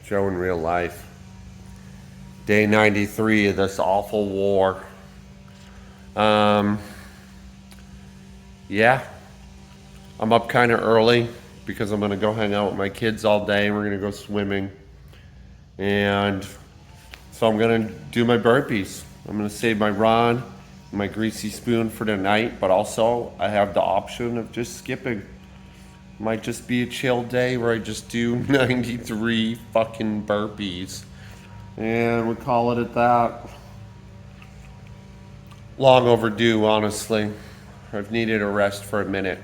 Joe in real life. Day 93 of this awful war. Um, yeah, I'm up kind of early because I'm going to go hang out with my kids all day. We're going to go swimming. And so I'm going to do my burpees. I'm going to save my rod, my greasy spoon for tonight, but also I have the option of just skipping. Might just be a chill day where I just do 93 fucking burpees. And we call it at that. Long overdue, honestly. I've needed a rest for a minute.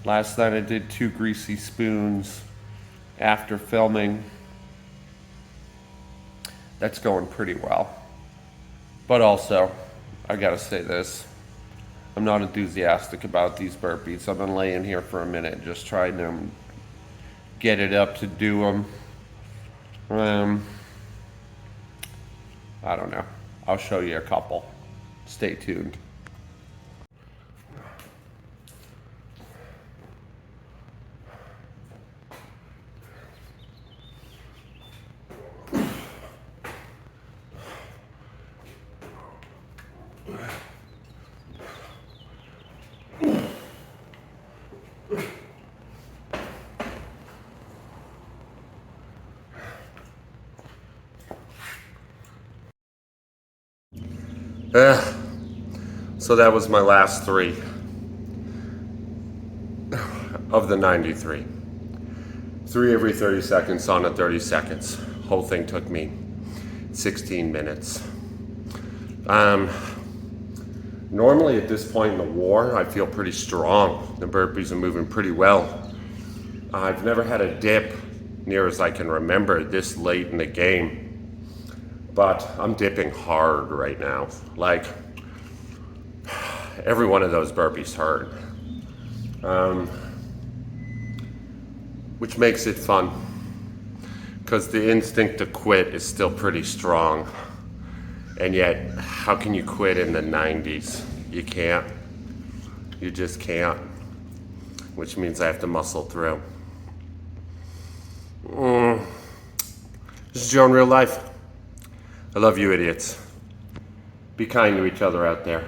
Last night I did 2 greasy spoons after filming. That's going pretty well. But also, I gotta say this. I'm not enthusiastic about these burpees. I've been laying here for a minute just trying to get it up to do them. I don't know. I'll show you a couple. Stay tuned. So that was my last 3 of the 93. 3 every 30 seconds on at 30 seconds. Whole thing took me 16 minutes. Normally at this point in the war, I feel pretty strong. The burpees are moving pretty well. I've never had a dip near as I can remember this late in the game. But I'm dipping hard right now. Like, every one of those burpees hurt. Which makes it fun. Because the instinct to quit is still pretty strong. And yet, how can you quit in the 90s? You can't. You just can't. Which means I have to muscle through. This is Joe in real life. I love you idiots. Be kind to each other out there.